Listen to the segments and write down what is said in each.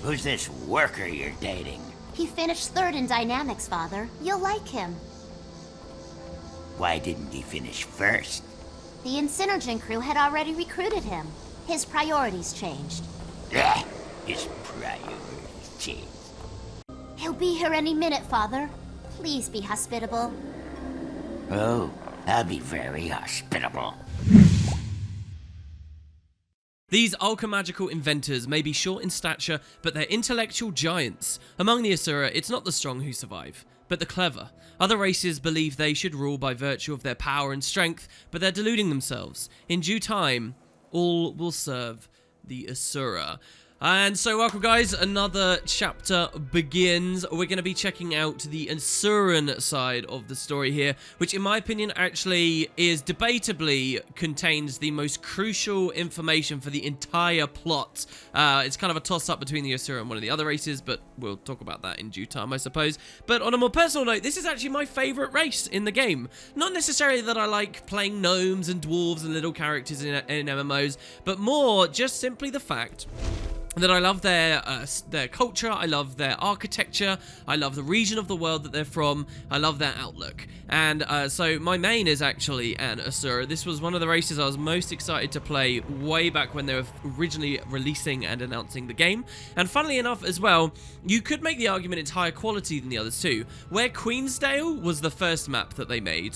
Who's this worker you're dating? He finished third in dynamics, Father. You'll like him. Why didn't he finish first? The Incineragen crew had already recruited him. His priorities changed. Ugh, his priorities changed. He'll be here any minute, Father. Please be hospitable. Oh, I'll be very hospitable. These alchemagical inventors may be short in stature, but they're intellectual giants. Among the Asura, it's not the strong who survive, but the clever. Other races believe they should rule by virtue of their power and strength, but they're deluding themselves. In due time, all will serve the Asura. And so welcome guys, another chapter begins. We're going to be checking out the Asuran side of the story here, which in my opinion actually is debatably contains the most crucial information for the entire plot. It's kind of a toss-up between the Asura and one of the other races, but we'll talk about that in due time, I suppose. But on a more personal note, this is actually my favourite race in the game. Not necessarily that I like playing gnomes and dwarves and little characters in MMOs, but more just simply the fact that I love their culture, I love their architecture, I love the region of the world that they're from, I love their outlook. And so my main is actually an Asura. This was one of the races I was most excited to play way back when they were originally releasing and announcing the game. And funnily enough as well, you could make the argument it's higher quality than the others too. Where Queensdale was the first map that they made,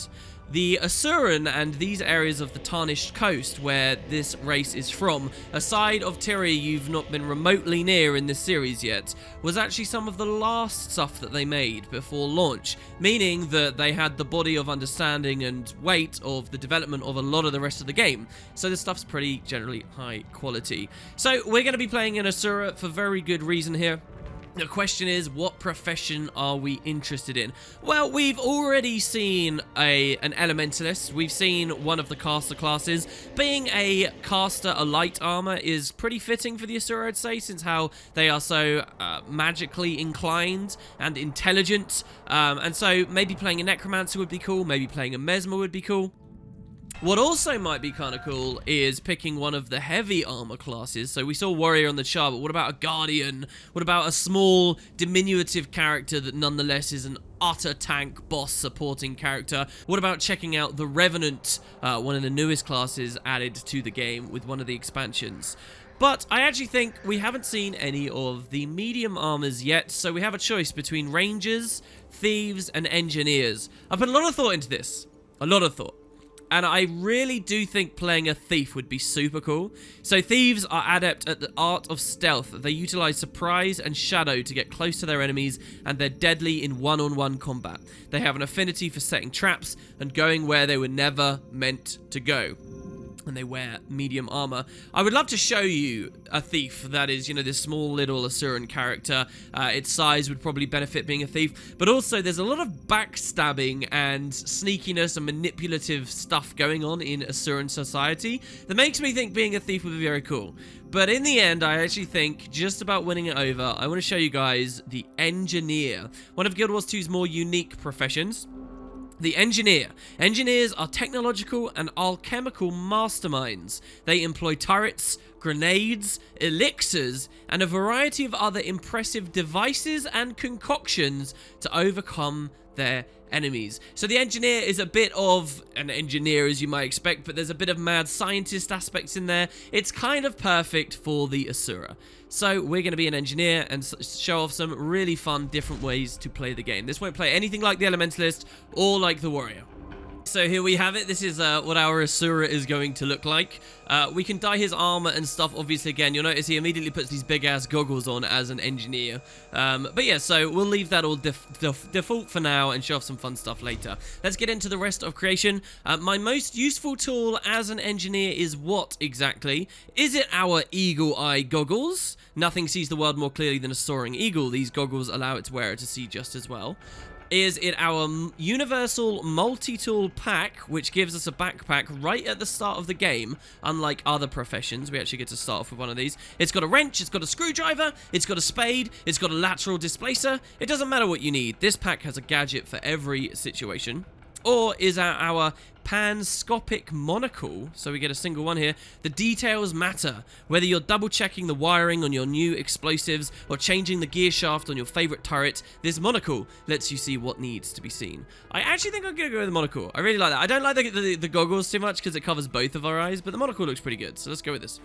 the Asuran and these areas of the Tarnished coast where this race is from, a side of Tiri you've not been remotely near in this series yet, was actually some of the last stuff that they made before launch, meaning that they had the body of understanding and weight of the development of a lot of the rest of the game. So this stuff's pretty generally high quality. So we're going to be playing an Asura for very good reason here. The question is, what profession are we interested in? Well, we've already seen an elementalist. We've seen one of the caster classes. Being a caster, a light armor, is pretty fitting for the Asura, I'd say, since how they are so magically inclined and intelligent. And so maybe playing a necromancer would be cool. Maybe playing a mesmer would be cool. What also might be kind of cool is picking one of the heavy armor classes. So we saw warrior on the chart, but what about a guardian? What about a small diminutive character that nonetheless is an utter tank boss supporting character? What about checking out the Revenant, one of the newest classes added to the game with one of the expansions? But I actually think we haven't seen any of the medium armors yet, so we have a choice between rangers, thieves, and engineers. I put a lot of thought into this. A lot of thought. And I really do think playing a thief would be super cool. So thieves are adept at the art of stealth. They utilize surprise and shadow to get close to their enemies, and they're deadly in one-on-one combat. They have an affinity for setting traps and going where they were never meant to go. And they wear medium armor. I would love to show you a thief that is, you know, this small little Asuran character. Its size would probably benefit being a thief, but also there's a lot of backstabbing and sneakiness and manipulative stuff going on in Asuran society that makes me think being a thief would be very cool. But in the end, I actually think just about winning it over, I want to show you guys the engineer, one of Guild Wars 2's more unique professions. The engineer. Engineers are technological and alchemical masterminds. They employ turrets, grenades, elixirs, and a variety of other impressive devices and concoctions to overcome their enemies. So the engineer is a bit of an engineer, as you might expect, but there's a bit of mad scientist aspects in there. It's kind of perfect for the Asura. So we're going to be an engineer and show off some really fun different ways to play the game. This won't play anything like the elementalist or like the warrior. So here we have it. This is what our Asura is going to look like. We can dye his armor and stuff. Obviously, again, you'll notice he immediately puts these big-ass goggles on as an engineer. But yeah, so we'll leave that all default for now and show off some fun stuff later. Let's get into the rest of creation. My most useful tool as an engineer is what exactly? Is it our eagle eye goggles? Nothing sees the world more clearly than a soaring eagle. These goggles allow its wearer to see just as well. Is it our universal multi-tool pack, which gives us a backpack right at the start of the game, unlike other professions? We actually get to start off with one of these. It's got a wrench, it's got a screwdriver, it's got a spade, it's got a lateral displacer. It doesn't matter what you need. This pack has a gadget for every situation. or is our panscopic monocle, so we get a single one here. The details matter. Whether you're double checking the wiring on your new explosives or changing the gear shaft on your favorite turret, this monocle lets you see what needs to be seen. I actually think I'm gonna go with the monocle. I really like that. I don't like the goggles too much because it covers both of our eyes, but the monocle looks pretty good, so let's go with this.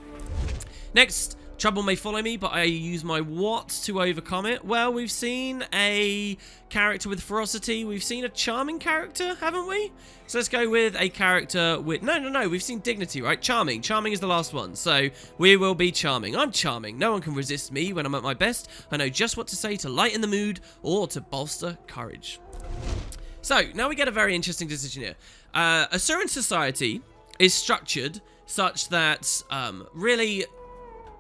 Next, trouble may follow me, but I use my what to overcome it. Well, we've seen a character with ferocity. We've seen a charming character, haven't we? So let's go with a character with... No. We've seen dignity, right? Charming. Charming is the last one. So we will be charming. I'm charming. No one can resist me when I'm at my best. I know just what to say to lighten the mood or to bolster courage. So now we get a very interesting decision here. Asuran society is structured such that really...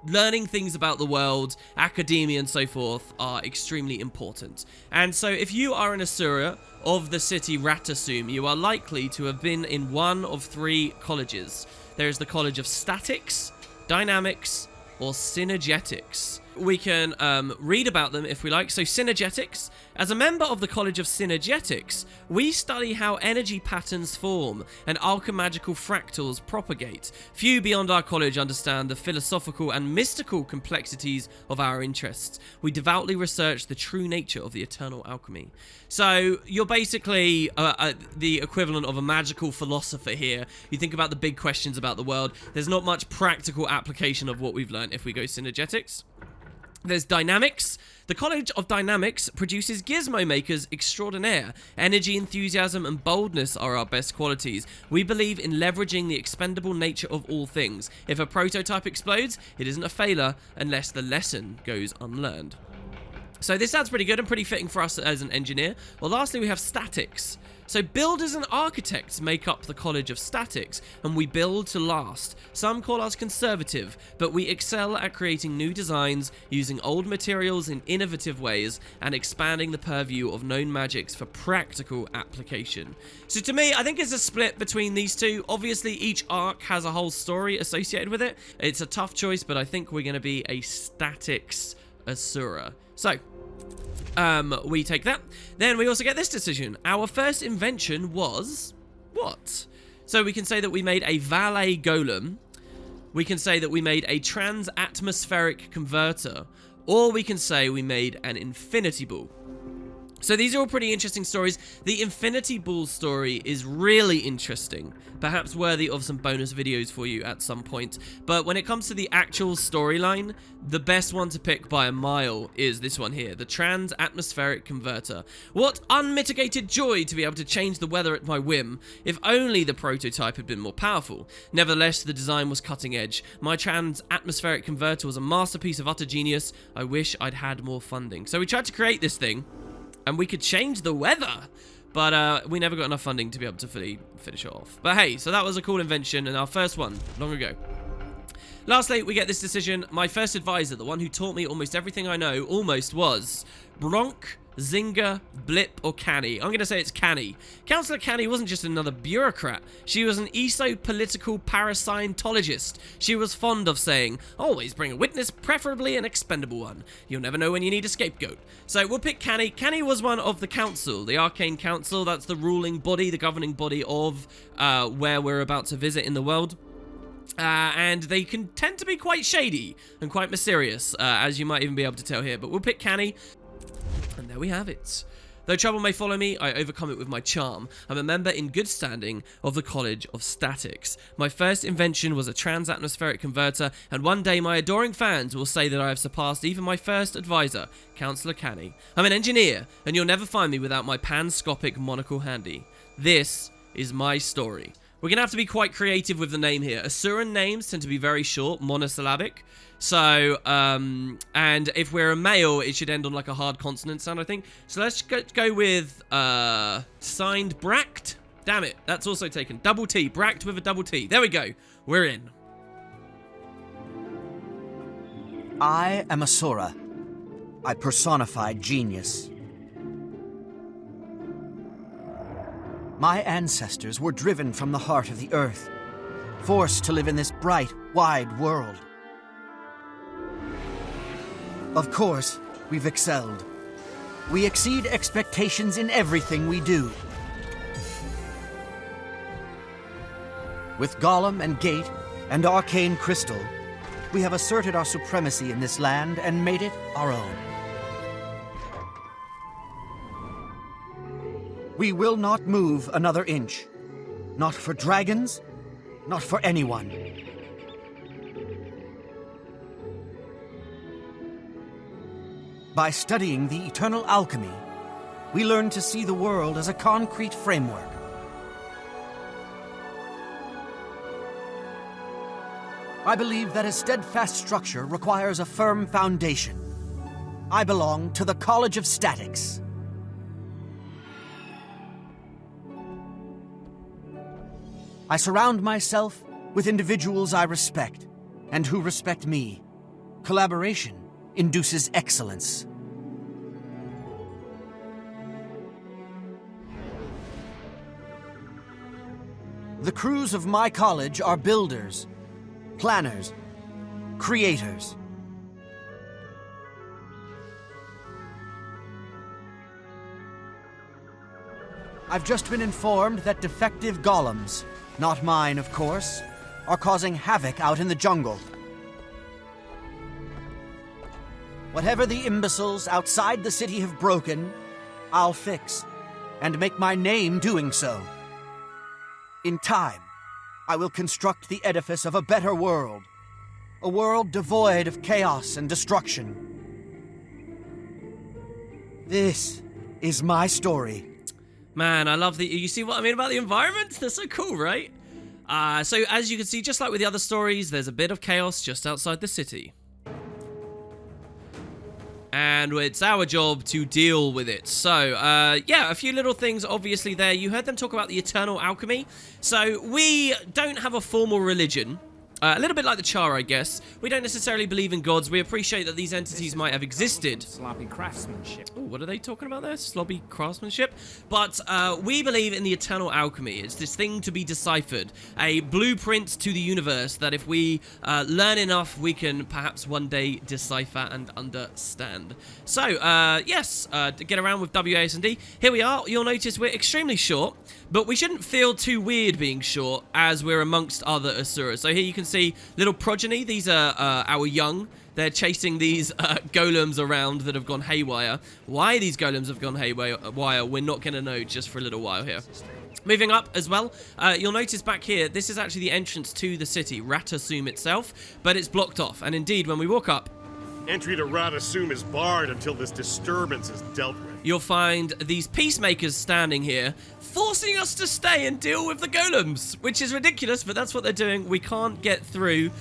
learning things about the world, academia and so forth are extremely important. And so if you are an Asura of the city Rata Sum, you are likely to have been in one of 3 colleges. There is the College of Statics, Dynamics, or Synergetics. We can read about them if we like. So Synergetics, as a member of the College of Synergetics, we study how energy patterns form and alchemagical fractals propagate. Few beyond our college understand the philosophical and mystical complexities of our interests. We devoutly research the true nature of the eternal alchemy. So you're basically the equivalent of a magical philosopher here. You think about the big questions about the world. There's not much practical application of what we've learned if we go Synergetics. There's Dynamics. The College of Dynamics produces gizmo makers extraordinaire. Energy, enthusiasm, and boldness are our best qualities. We believe in leveraging the expendable nature of all things. If a prototype explodes, it isn't a failure unless the lesson goes unlearned. So this sounds pretty good and pretty fitting for us as an engineer. Well, lastly, we have Statics. So builders and architects make up the College of Statics, and we build to last. Some call us conservative, but we excel at creating new designs, using old materials in innovative ways, and expanding the purview of known magics for practical application. So to me, I think it's a split between these two. Obviously, each arc has a whole story associated with it. It's a tough choice, but I think we're going to be a Statics Asura. So... we take that. Then we also get this decision. Our first invention was... what? So we can say that we made a valet golem. We can say that we made a trans-atmospheric converter. Or we can say we made an infinity ball. So these are all pretty interesting stories. The Infinity Ball story is really interesting, perhaps worthy of some bonus videos for you at some point. But when it comes to the actual storyline, the best one to pick by a mile is this one here, the Trans-Atmospheric Converter. What unmitigated joy to be able to change the weather at my whim. If only the prototype had been more powerful. Nevertheless, the design was cutting edge. My Trans-Atmospheric Converter was a masterpiece of utter genius. I wish I'd had more funding. So we tried to create this thing, and we could change the weather, but we never got enough funding to be able to fully finish it off. But hey, so that was a cool invention, and our first one, long ago. Lastly, we get this decision. My first advisor, the one who taught me almost everything I know, was Bronk, Zinga, Blip, or Canny. I'm going to say it's Canny. Councillor Canny wasn't just another bureaucrat. She was an esopolitical parascientologist. She was fond of saying, always bring a witness, preferably an expendable one. You'll never know when you need a scapegoat. So we'll pick Canny. Canny was one of the council, the Arcane Council. That's the ruling body, the governing body of where we're about to visit in the world. And they can tend to be quite shady and quite mysterious, as you might even be able to tell here. But we'll pick Canny. And there we have it. Though trouble may follow me, I overcome it with my charm. I'm a member in good standing of the College of Statics. My first invention was a trans-atmospheric converter, and one day my adoring fans will say that I have surpassed even my first advisor, Councillor Canny. I'm an engineer, and you'll never find me without my panscopic monocle handy. This is my story. We're going to have to be quite creative with the name here. Asuran names tend to be very short, monosyllabic. So, and if we're a male, it should end on like a hard consonant sound, I think. So let's go with, signed Bract. Damn it, that's also taken. Double T, Bract with a double T. There we go. We're in. I am Asura. I personify genius. My ancestors were driven from the heart of the earth, forced to live in this bright, wide world. Of course, we've excelled. We exceed expectations in everything we do. With golem and gate and arcane crystal, we have asserted our supremacy in this land and made it our own. We will not move another inch. Not for dragons, not for anyone. By studying the eternal alchemy, we learn to see the world as a concrete framework. I believe that a steadfast structure requires a firm foundation. I belong to the College of Statics. I surround myself with individuals I respect, and who respect me. Collaboration induces excellence. The crews of my college are builders, planners, creators. I've just been informed that defective golems, not mine of course, are causing havoc out in the jungle. Whatever the imbeciles outside the city have broken, I'll fix, and make my name doing so. In time, I will construct the edifice of a better world. A world devoid of chaos and destruction. This is my story. Man, I love the... You see what I mean about the environment? They're so cool, right? So as you can see, just like with the other stories, there's a bit of chaos just outside the city. And it's our job to deal with it. So, yeah, a few little things obviously there. You heard them talk about the eternal alchemy. So, we don't have a formal religion. A little bit like the Char, I guess. We don't necessarily believe in gods. We appreciate that these entities might have existed. Sloppy craftsmanship. Ooh, what are they talking about there? Sloppy craftsmanship? But we believe in the eternal alchemy. It's this thing to be deciphered. A blueprint to the universe that if we learn enough, we can perhaps one day decipher and understand. So, yes, to get around with WASD. Here we are. You'll notice we're extremely short, but we shouldn't feel too weird being short as we're amongst other Asuras. So here you can see little progeny. These are our young. They're chasing these golems around that have gone haywire. Why these golems have gone haywire, we're not going to know just for a little while here. Moving up as well, you'll notice back here, this is actually the entrance to the city, Rata Sum itself, but it's blocked off. And indeed, when we walk up, entry to Rata Sum is barred until this disturbance is dealt with. You'll find these peacemakers standing here, forcing us to stay and deal with the golems, which is ridiculous, but that's what they're doing. We can't get through.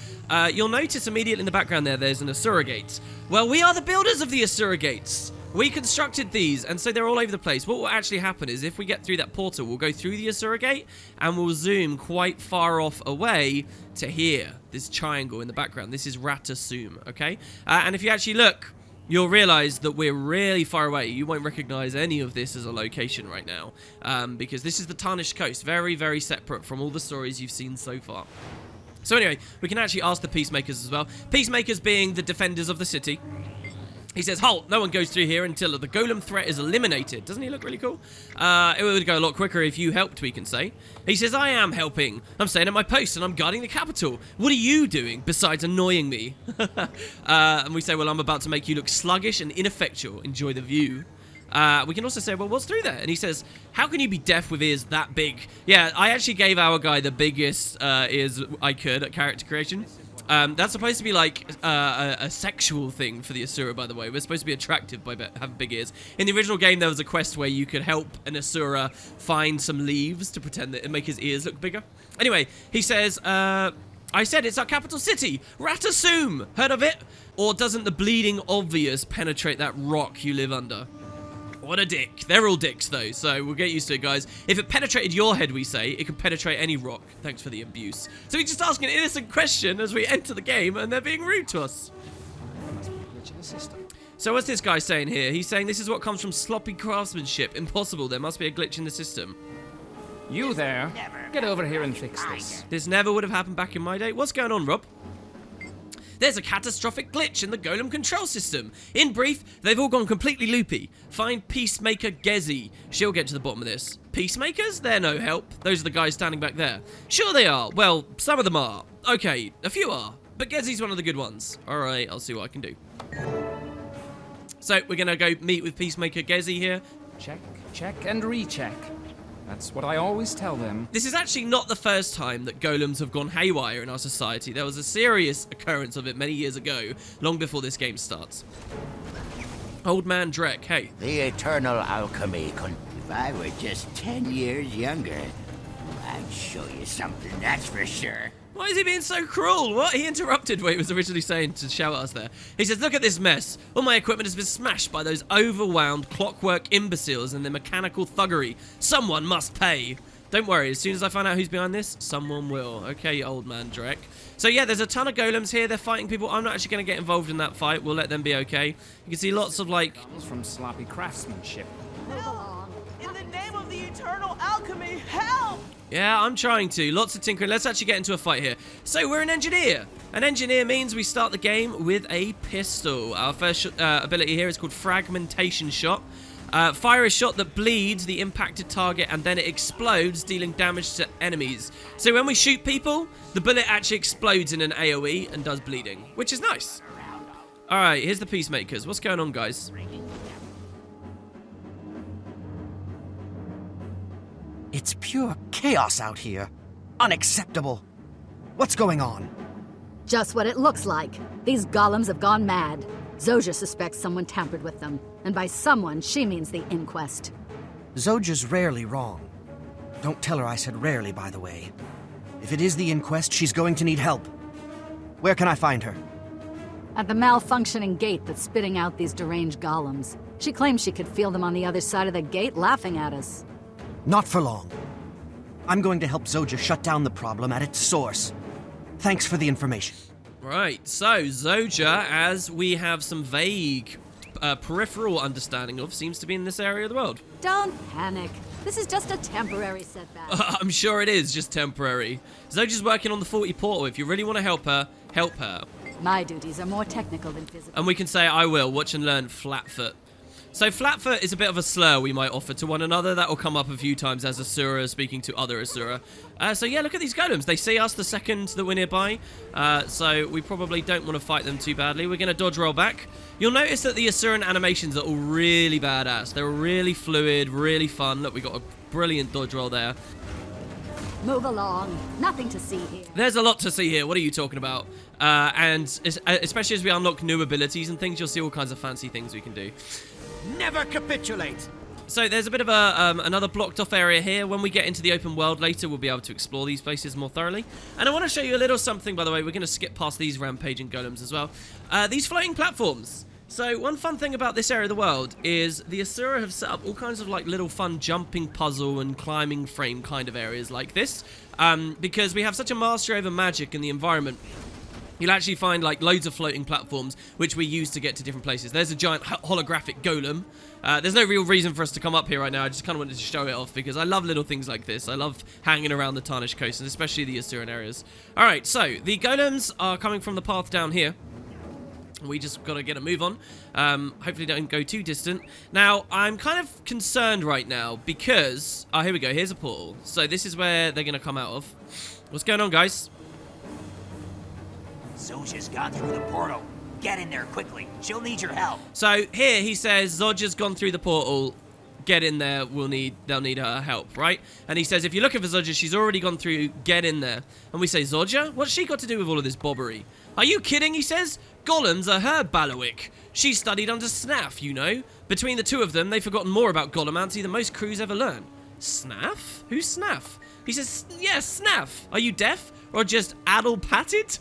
You'll notice immediately in the background there's an Asura gate. Well, we are the builders of the Asura gates. We constructed these, and so they're all over the place. What will actually happen is if we get through that portal, we'll go through the Asura gate, and we'll zoom quite far off away to here. This triangle in the background. This is Rata Sum, okay? And if you actually look, you'll realize that we're really far away. You won't recognize any of this as a location right now, because this is the Tarnished coast. Very, very separate from all the stories you've seen so far. So anyway, we can actually ask the peacemakers as well. Peacemakers being the defenders of the city. He says, halt, no one goes through here until the golem threat is eliminated. Doesn't he look really cool? It would go a lot quicker if you helped, we can say. He says, I am helping. I'm staying at my post and I'm guarding the capital. What are you doing besides annoying me? And we say, well, I'm about to make you look sluggish and ineffectual. Enjoy the view. We can also say, well, what's through there? And he says, how can you be deaf with ears that big? Yeah, I actually gave our guy the biggest ears I could at character creation. That's supposed to be like a sexual thing for the Asura, by the way. We're supposed to be attractive by having big ears. In the original game, there was a quest where you could help an Asura find some leaves to pretend that it make his ears look bigger. Anyway, he says, I said it's our capital city, Rata Sum. Heard of it? Or doesn't the bleeding obvious penetrate that rock you live under? What a dick. They're all dicks, though, so we'll get used to it, guys. If it penetrated your head, we say, it can penetrate any rock. Thanks for the abuse. So we just ask an innocent question as we enter the game, and they're being rude to us. So what's this guy saying here? He's saying this is what comes from sloppy craftsmanship. Impossible. There must be a glitch in the system. You there. Get over here and fix this. This never would have happened back in my day. What's going on, Rob? There's a catastrophic glitch in the golem control system. In brief, they've all gone completely loopy. Find Peacemaker Gezi. She'll get to the bottom of this. Peacemakers? They're no help. Those are the guys standing back there. Sure they are. Well, some of them are. Okay, a few are. But Gezi's one of the good ones. Alright, I'll see what I can do. So, we're going to go meet with Peacemaker Gezi here. Check, check, and recheck. That's what I always tell them. This is actually not the first time that golems have gone haywire in our society. There was a serious occurrence of it many years ago, long before this game starts. Old man Drek, hey. The eternal alchemy if I were just 10 years younger, I'd show you something, that's for sure. Why is he being so cruel? What? He interrupted what he was originally saying to shout at us there. He says, look at this mess. All my equipment has been smashed by those overwound clockwork imbeciles and their mechanical thuggery. Someone must pay. Don't worry, as soon as I find out who's behind this, someone will. Okay, old man Drek. So yeah, there's a ton of golems here. They're fighting people. I'm not actually going to get involved in that fight. We'll let them be okay. You can see lots of like... From sloppy craftsmanship. Help! In the name of the eternal alchemy, help! Yeah, I'm trying to. Lots of tinkering. Let's actually get into a fight here. So, we're an engineer. An engineer means we start the game with a pistol. Our first ability here is called Fragmentation Shot. Fire a shot that bleeds the impacted target and then it explodes, dealing damage to enemies. So, when we shoot people, the bullet actually explodes in an AoE and does bleeding, which is nice. Alright, here's the Peacemakers. What's going on, guys? It's pure chaos out here. Unacceptable. What's going on? Just what it looks like. These golems have gone mad. Zojja suspects someone tampered with them. And by someone, she means the inquest. Zojja's rarely wrong. Don't tell her I said rarely, by the way. If it is the inquest, she's going to need help. Where can I find her? At the malfunctioning gate that's spitting out these deranged golems. She claims she could feel them on the other side of the gate laughing at us. Not for long. I'm going to help Zojja shut down the problem at its source. Thanks for the information. Right, so Zojja, as we have some vague peripheral understanding of, seems to be in this area of the world. Don't panic. This is just a temporary setback. I'm sure it is just temporary. Zojja's working on the 40 portal. If you really want to help her, help her. My duties are more technical than physical. And we can say, I will. Watch and learn, Flatfoot. So Flatfoot is a bit of a slur we might offer to one another. That will come up a few times as Asura speaking to other Asura. So yeah, look at these golems. They see us the second that we're nearby. So we probably don't want to fight them too badly. We're going to dodge roll back. You'll notice that the Asuran animations are all really badass. They're really fluid, really fun. Look, we got a brilliant dodge roll there. Move along. Nothing to see here. There's a lot to see here. What are you talking about? And especially as we unlock new abilities and things, you'll see all kinds of fancy things we can do. Never capitulate! So there's a bit of a another blocked off area here. When we get into the open world later, we'll be able to explore these places more thoroughly. And I want to show you a little something, by the way. We're going to skip past these rampaging golems as well. These floating platforms. So one fun thing about this area of the world is the Asura have set up all kinds of like little fun jumping puzzle and climbing frame kind of areas like this. Because we have such a mastery over magic in the environment. You'll actually find like loads of floating platforms which we use to get to different places. There's a giant holographic golem. There's no real reason for us to come up here right now. I just kind of wanted to show it off because I love little things like this. I love hanging around the Tarnished coast and especially the Asuran areas. Alright, so the golems are coming from the path down here. We just got to get a move on. Hopefully don't go too distant. Now, I'm kind of concerned right now because... Oh, here we go. Here's a portal. So this is where they're going to come out of. What's going on, guys? Zojja's gone through the portal. Get in there quickly. She'll need your help. So here he says Zojja's gone through the portal. Get in there. They'll need her help, right? And he says if you're looking for Zojja, she's already gone through. Get in there. And we say Zojja? What's she got to do with all of this bobbery? Are you kidding? He says. Golems are her bailiwick. She studied under Snaff, you know. Between the two of them, they've forgotten more about golemancy than most crews ever learn. Snaff? Who's Snaff? He says, yeah, Snaff. Are you deaf or just addle-patted?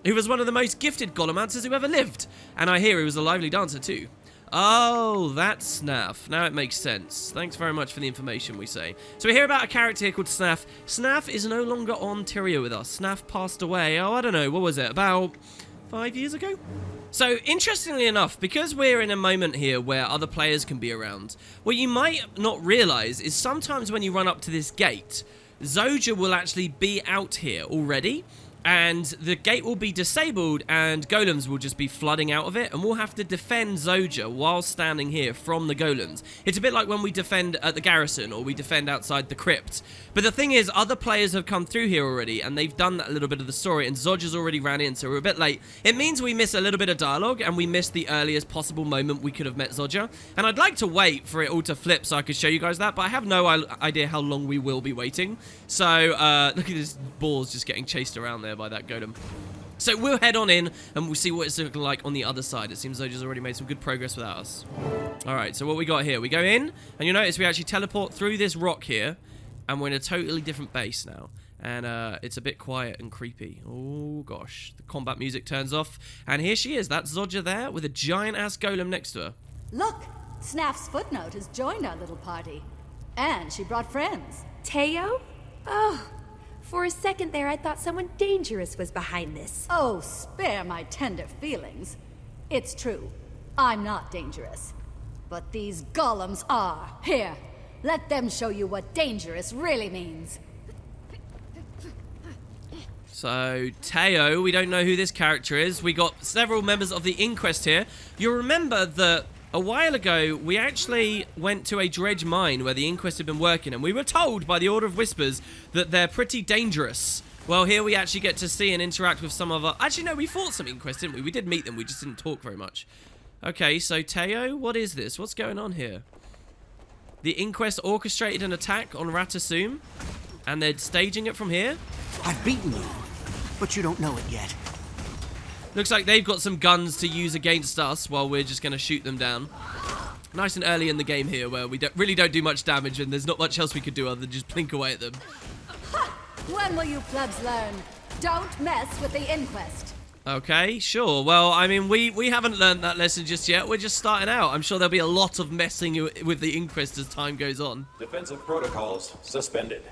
Who was one of the most gifted golemancers who ever lived. And I hear he was a lively dancer too. Oh, that's Snaff. Now it makes sense. Thanks very much for the information, we say. So we hear about a character here called Snaff. Snaff is no longer on Tyria with us. Snaff passed away, oh, I don't know, what was it, about 5 years ago? So, interestingly enough, because we're in a moment here where other players can be around, what you might not realise is sometimes when you run up to this gate, Zojja will actually be out here already. and the gate will be disabled and golems will just be flooding out of it, and we'll have to defend Zoja while standing here from the golems. It's a bit like when we defend at the garrison or we defend outside the crypt. But the thing is, other players have come through here already and they've done that little bit of the story, and Zoja's already ran in, so we're a bit late. It means we miss a little bit of dialogue and we miss the earliest possible moment we could have met Zoja. And I'd like to wait for it all to flip so I could show you guys that, but I have no idea how long we will be waiting. So look at this balls just getting chased around there by that golem. So we'll head on in and we'll see what it's looking like on the other side. It seems Zoja's already made some good progress without us. Alright, so what we got here, we go in and you'll notice we actually teleport through this rock here and we're in a totally different base now. And it's a bit quiet and creepy. Oh gosh, the combat music turns off and here she is. That's Zoja there with a giant ass golem next to her. Look, Snaff's footnote has joined our little party. And she brought friends. Teo? Oh, for a second there I thought someone dangerous was behind this. Oh, spare my tender feelings. It's true, I'm not dangerous. But these golems are. Here, let them show you what dangerous really means. So, Teo, we don't know who this character is. We got several members of the inquest here. You'll remember that a while ago, we actually went to a dredge mine where the inquest had been working, and we were told by the Order of Whispers that they're pretty dangerous. Well, here we actually get to see and interact with some of our... Actually, no, we fought some inquest, didn't we? We did meet them, we just didn't talk very much. Okay, so Teo, what is this? What's going on here? The inquest orchestrated an attack on Rata Sum, and they're staging it from here? I've beaten you, but you don't know it yet. Looks like they've got some guns to use against us while we're just going to shoot them down. Nice and early in the game here where we really don't do much damage and there's not much else we could do other than just blink away at them. When will you plebs learn? Don't mess with the inquest. Okay, sure. Well, I mean, we haven't learned that lesson just yet. We're just starting out. I'm sure there'll be a lot of messing with the inquest as time goes on. Defensive protocols suspended.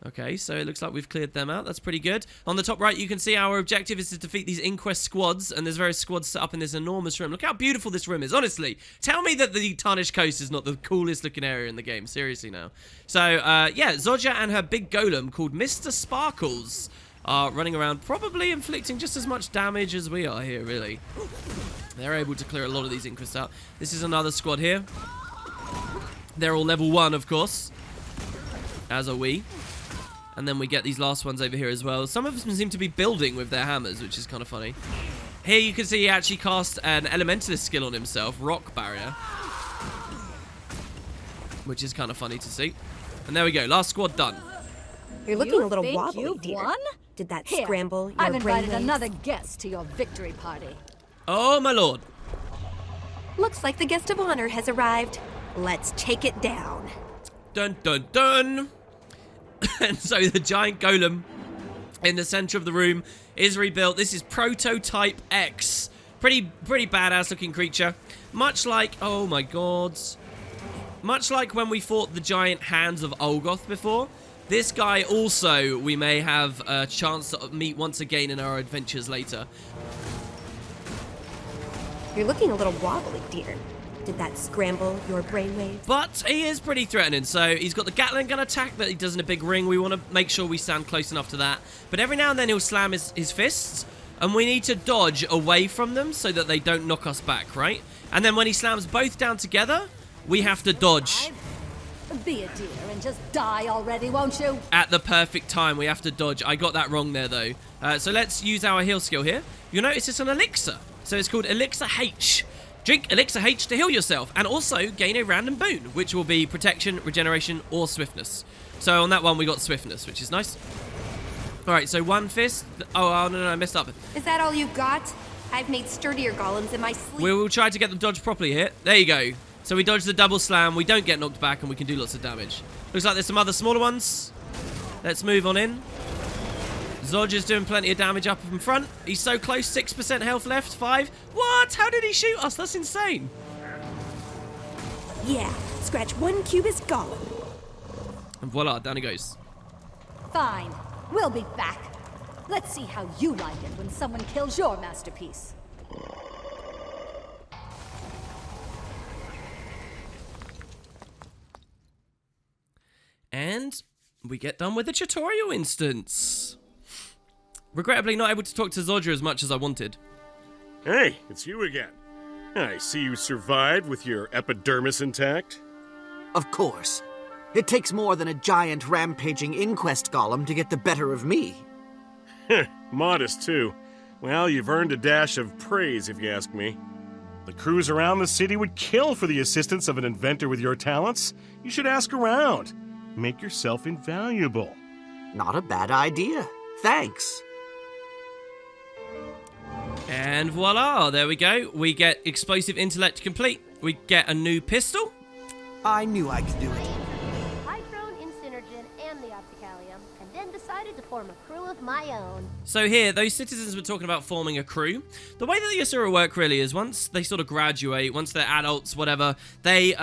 Okay, so it looks like we've cleared them out. That's pretty good. On the top right, you can see our objective is to defeat these inquest squads, and there's various squads set up in this enormous room. Look how beautiful this room is, honestly. Tell me that the Tarnished Coast is not the coolest looking area in the game. Seriously now. So, yeah, Zoja and her big golem called Mr. Sparkles are running around, probably inflicting just as much damage as we are here, really. They're able to clear a lot of these inquests out. This is another squad here. They're all level 1, of course, as are we. And then we get these last ones over here as well. Some of them seem to be building with their hammers, which is kind of funny. Here you can see he actually cast an elementalist skill on himself, Rock Barrier. Which is kind of funny to see. And there we go, last squad done. You're looking a little wobbly, you've dear. won? Did that Here, scramble your I've invited brainwaves? another guest to your victory party. Oh my lord. Looks like the guest of honor has arrived. Let's take it down. Dun dun dun. And so the giant golem in the center of the room is rebuilt. This is Prototype X. Pretty badass looking creature. Much like, oh my god. Much like when we fought the giant hands of Olgoth before. This guy also we may have a chance to meet once again in our adventures later. You're looking a little wobbly, dear. Did that scramble your brainwaves? But he is pretty threatening. So he's got the Gatling gun attack that he does in a big ring. We want to make sure we stand close enough to that. But every now and then he'll slam his fists. And we need to dodge away from them so that they don't knock us back, right? And then when he slams both down together, we have to dodge. Be a dear and just die already, won't you? At the perfect time, we have to dodge. I got that wrong there, though. So let's use our heal skill here. You'll notice it's an elixir. So it's called Elixir H. Drink Elixir H to heal yourself and also gain a random boon, which will be protection, regeneration, or swiftness. So on that one, we got swiftness, which is nice. All right, so one fist. Oh, no, I messed up. Is that all you got? I've made sturdier golems in my sleep. We will try to get them dodged properly here. There you go. So we dodge the double slam. We don't get knocked back, and we can do lots of damage. Looks like there's some other smaller ones. Let's move on in. Zoja's doing plenty of damage up in front. He's so close. 6% health left. 5. What? How did he shoot us? That's insane. Yeah, scratch one cubist golem. And voila, down he goes. Fine. We'll be back. Let's see how you like it when someone kills your masterpiece. And we get done with the tutorial instance. Regrettably not able to talk to Zodra as much as I wanted. Hey, it's you again. I see you survived with your epidermis intact. Of course. It takes more than a giant rampaging inquest golem to get the better of me. Modest, too. Well, you've earned a dash of praise, if you ask me. The crews around the city would kill for the assistance of an inventor with your talents. You should ask around. Make yourself invaluable. Not a bad idea. Thanks. And voila, there we go. We get explosive intellect complete. We get a new pistol. I knew I could do it. I thrown Insynergen and the Opticalium, and then decided to form a crew of my own. So here, those citizens were talking about forming a crew. The way that the Asura work really is once they sort of graduate, once they're adults, whatever, they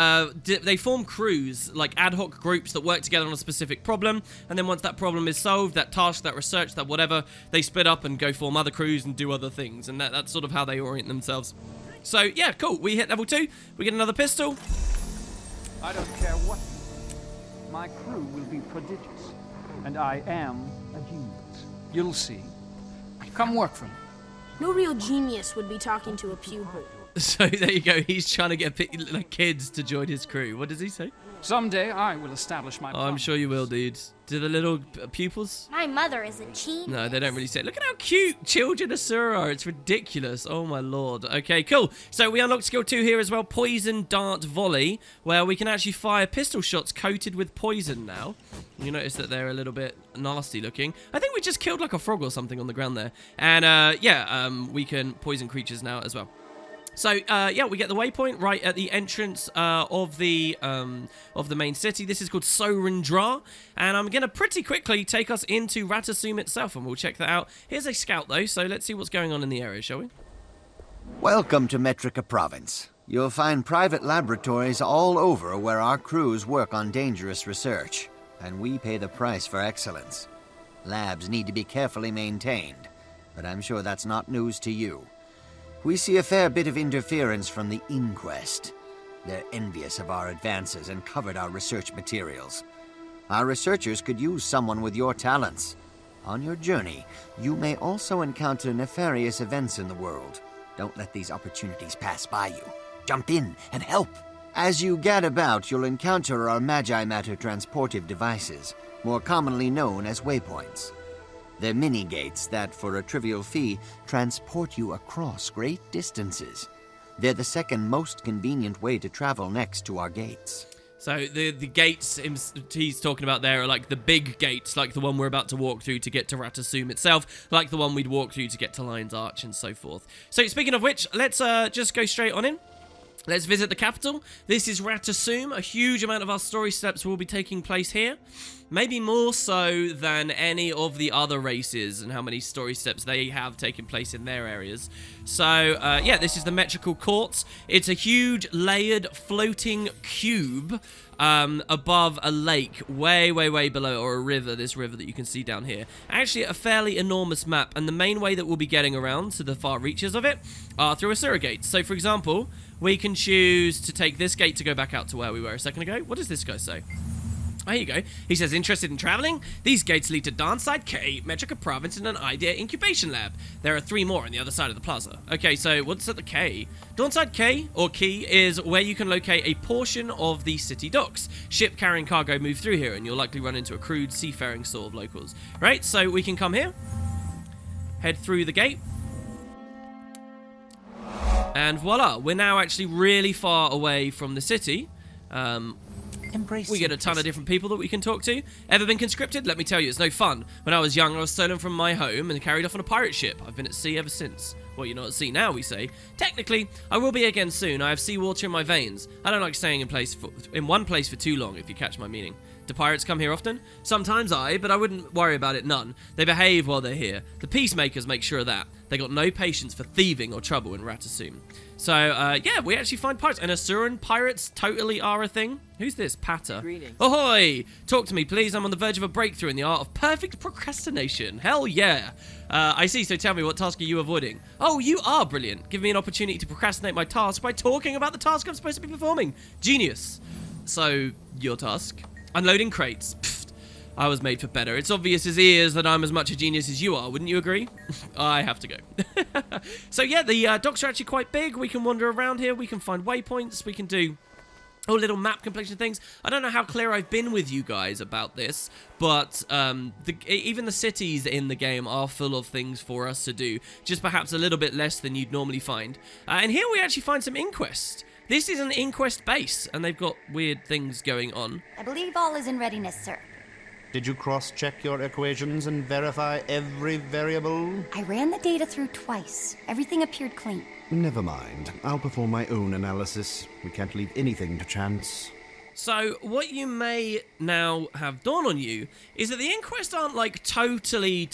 form crews, like ad hoc groups that work together on a specific problem, and then once that problem is solved, that task, that research, that whatever, they split up and go form other crews and do other things, and that's sort of how they orient themselves. So yeah, cool, we hit level 2, we get another pistol. I don't care what. My crew will be prodigious, and I am a genius. You'll see. Come work for me. No real genius would be talking to a pupil. So there you go, he's trying to get like kids to join his crew. What does he say? Someday I will establish my... Oh, I'm sure you will, dude. Do the little pupils? My mother is a genius. No, they don't really say it. Look at how cute children Asura are. It's ridiculous. Oh, my lord. Okay, cool. So we unlocked skill 2 here as well. Poison Dart Volley, where we can actually fire pistol shots coated with poison now. You notice that they're a little bit nasty looking. I think we just killed like a frog or something on the ground there. And, we can poison creatures now as well. So, yeah, we get the waypoint right at the entrance of the main city. This is called Sorendra, and I'm going to pretty quickly take us into Rata Sum itself, and we'll check that out. Here's a scout, though, so let's see what's going on in the area, shall we? Welcome to Metrica Province. You'll find private laboratories all over where our crews work on dangerous research, and we pay the price for excellence. Labs need to be carefully maintained, but I'm sure that's not news to you. We see a fair bit of interference from the inquest. They're envious of our advances and covered our research materials. Our researchers could use someone with your talents. On your journey, you may also encounter nefarious events in the world. Don't let these opportunities pass by you. Jump in and help. As you gad about, you'll encounter our Magi Matter transportive devices, more commonly known as waypoints. They're mini-gates that, for a trivial fee, transport you across great distances. They're the second most convenient way to travel next to our gates. So the gates he's talking about there are like the big gates, like the one we're about to walk through to get to Rata Sum itself, like the one we'd walk through to get to Lion's Arch and so forth. So speaking of which, let's just go straight on in. Let's visit the capital. This is Rata Sum. A huge amount of our story steps will be taking place here. Maybe more so than any of the other races and how many story steps they have taken place in their areas. So, yeah, this is the Metrical Courts. It's a huge layered floating cube above a lake way below, or a river, this river that you can see down here. Actually, a fairly enormous map, and the main way that we'll be getting around to the far reaches of it are through Asura gates. So, for example, we can choose to take this gate to go back out to where we were a second ago. What does this guy say? Oh, here you go. He says, interested in traveling? These gates lead to Darnside K, Metrica Province, and an idea incubation lab. There are 3 more on the other side of the plaza. Okay, so what's at the K? Dawnside K, or Key, is where you can locate a portion of the city docks. Ship carrying cargo move through here, and you'll likely run into a crude seafaring sort of locals. Right, so we can come here, head through the gate, and voila, we're now actually really far away from the city. We get a ton of different people that we can talk to. Ever been conscripted? Let me tell you, it's no fun. When I was young, I was stolen from my home and carried off on a pirate ship. I've been at sea ever since. Well, you're not at sea now, we say. Technically, I will be again soon. I have seawater in my veins. I don't like staying in one place for too long, if you catch my meaning. Do pirates come here often? Sometimes but I wouldn't worry about it none. They behave while they're here. The peacemakers make sure of that. They got no patience for thieving or trouble in Rata Sum. So, yeah, we actually find pirates. And Asuran pirates totally are a thing. Who's this? Patter. Greetings. Ahoy! Talk to me, please. I'm on the verge of a breakthrough in the art of perfect procrastination. Hell yeah. I see, so tell me, what task are you avoiding? Oh, you are brilliant. Give me an opportunity to procrastinate my task by talking about the task I'm supposed to be performing. Genius. So, your task? Unloading crates. Pfft. I was made for better. It's obvious as ears that I'm as much a genius as you are, wouldn't you agree? I have to go. So yeah, the docks are actually quite big. We can wander around here. We can find waypoints. We can do all little map completion things. I don't know how clear I've been with you guys about this, but even the cities in the game are full of things for us to do, just perhaps a little bit less than you'd normally find. And here we actually find some inquest. This is an inquest base, and they've got weird things going on. I believe all is in readiness, sir. Did you cross-check your equations and verify every variable? I ran the data through twice. Everything appeared clean. Never mind. I'll perform my own analysis. We can't leave anything to chance. So, what you may now have dawned on you is that the inquest aren't like totally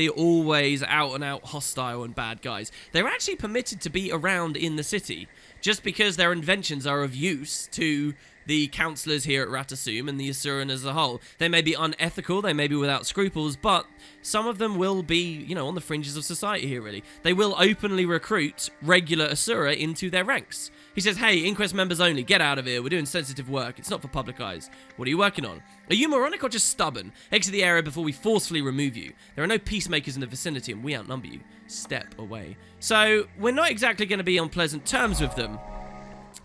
always out and out hostile and bad guys. They're actually permitted to be around in the city, just because their inventions are of use to the councillors here at Rata Sum and the Asuran as a whole. They may be unethical, they may be without scruples, but some of them will be, you know, on the fringes of society here, really. They will openly recruit regular Asura into their ranks. He says, hey, inquest members only, get out of here, we're doing sensitive work, it's not for public eyes. What are you working on? Are you moronic or just stubborn? Exit the area before we forcefully remove you. There are no peacemakers in the vicinity and we outnumber you. Step away. So, we're not exactly going to be on pleasant terms with them,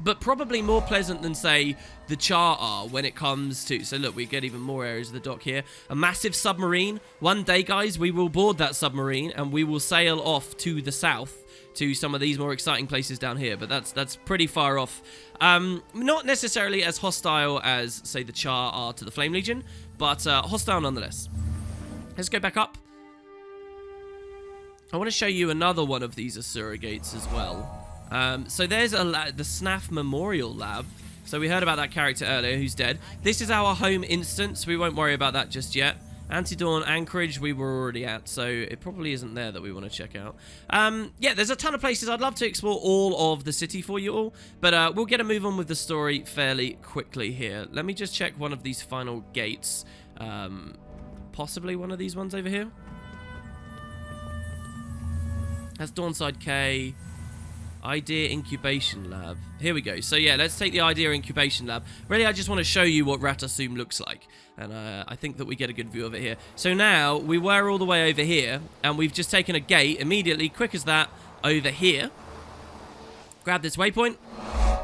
but probably more pleasant than, say, the Char are when it comes to... So look, we get even more areas of the dock here. A massive submarine. One day, guys, we will board that submarine and we will sail off to the south to some of these more exciting places down here, but that's pretty far off. Not necessarily as hostile as, say, the Char are to the Flame Legion, but hostile nonetheless. Let's go back up. I want to show you another one of these Asura gates as well. So there's the Snaff Memorial Lab. So we heard about that character earlier who's dead. This is our home instance. We won't worry about that just yet. Antidawn Anchorage we were already at, so it probably isn't there that we want to check out. Yeah, there's a ton of places. I'd love to explore all of the city for you all, but we'll get a move on with the story fairly quickly here. Let me just check one of these final gates. Possibly one of these ones over here. That's Dawnside K. Idea Incubation Lab. Here we go. So yeah, let's take the Idea Incubation Lab. Really, I just want to show you what Rata Sum looks like. And I think that we get a good view of it here. So now, we were all the way over here, and we've just taken a gate immediately, quick as that, over here. Grab this waypoint,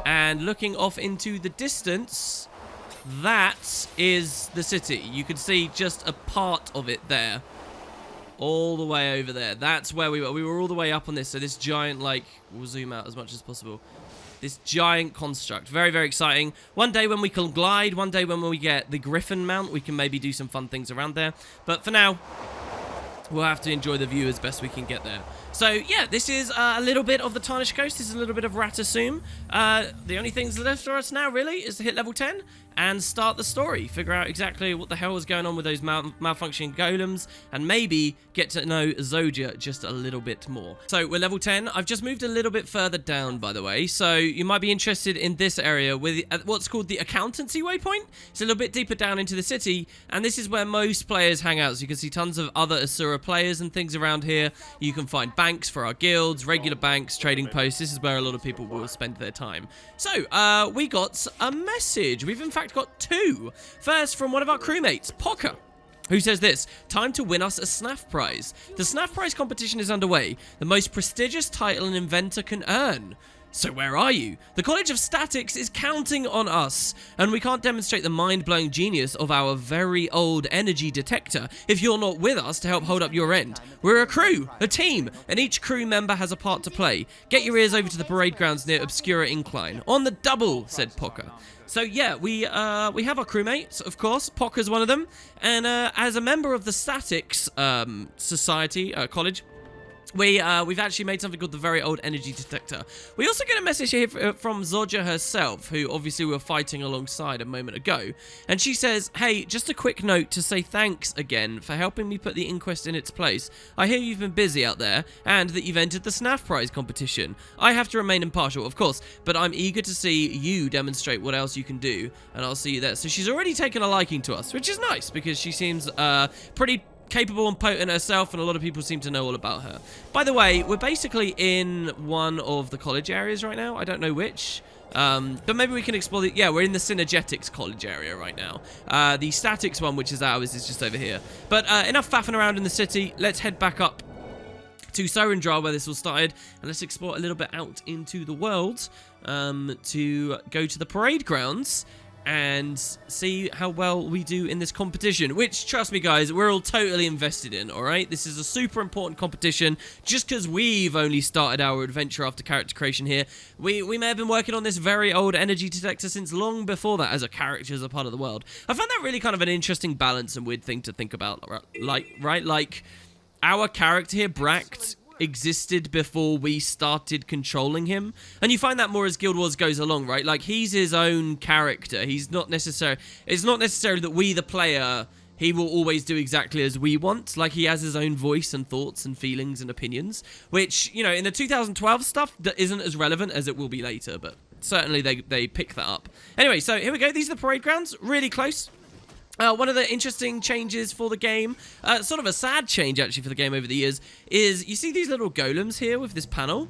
and looking off into the distance, that is the city. You can see just a part of it there. All the way over there. That's where we were. We were all the way up on this. So this giant, like, we'll zoom out as much as possible. This giant construct. Very, very exciting. One day when we can glide, one day when we get the Griffin mount, we can maybe do some fun things around there. But for now, we'll have to enjoy the view as best we can get there. So, yeah, this is a little bit of the Tarnished Coast. This is a little bit of Rata Sum. The only things left for us now, really, is to hit level 10 and start the story. Figure out exactly what the hell is going on with those malfunctioning golems, and maybe get to know Zoja just a little bit more. So, we're level 10. I've just moved a little bit further down, by the way. So, you might be interested in this area with what's called the Accountancy Waypoint. It's a little bit deeper down into the city, and this is where most players hang out. So, you can see tons of other Asura players and things around here. You can find banks for our guilds, regular banks, trading posts. This is where a lot of people will spend their time. So, we got a message. We've in fact got two. First, from one of our crewmates, Pocker, who says this: time to win us a Snaff prize. The Snaff prize competition is underway, the most prestigious title an inventor can earn. So where are you? The College of Statics is counting on us, and we can't demonstrate the mind-blowing genius of our very old energy detector if you're not with us to help hold up your end. We're a crew, a team, and each crew member has a part to play. Get your ears over to the parade grounds near Obscura Incline. On the double, said Pocker. So yeah, we have our crewmates, of course. Pocker's one of them, and as a member of the Statics Society College, we've actually made something called the Very Old Energy Detector. We also get a message here from Zoja herself, who obviously we were fighting alongside a moment ago. And she says, hey, just a quick note to say thanks again for helping me put the inquest in its place. I hear you've been busy out there, and that you've entered the Snaff prize competition. I have to remain impartial, of course, but I'm eager to see you demonstrate what else you can do, and I'll see you there. So she's already taken a liking to us, which is nice, because she seems pretty capable and potent herself, and a lot of people seem to know all about her. By the way, we're basically in one of the college areas right now. I don't know which. But maybe we can explore the... Yeah, we're in the Synergetics College area right now. The Statics one, which is ours, is just over here. But enough faffing around in the city. Let's head back up to Sorendra, where this all started, and let's explore a little bit out into the world to go to the parade grounds and see how well we do in this competition, which, trust me guys, we're all totally invested in, alright? This is a super important competition. Just because we've only started our adventure after character creation here, we may have been working on this very old energy detector since long before that as a character, as a part of the world. I found that really kind of an interesting balance and weird thing to think about, right? Like, our character here, Bract, existed before we started controlling him, and you find that more as Guild Wars goes along, right? Like, he's his own character. He's not necessarily... It's not necessarily that we, the player, he will always do exactly as we want. Like, he has his own voice and thoughts and feelings and opinions, which, you know, in the 2012 stuff, that isn't as relevant as it will be later, but certainly they pick that up. Anyway, so here we go. These are the parade grounds. Really close. One of the interesting changes for the game, sort of a sad change actually for the game over the years, is you see these little golems here with this panel?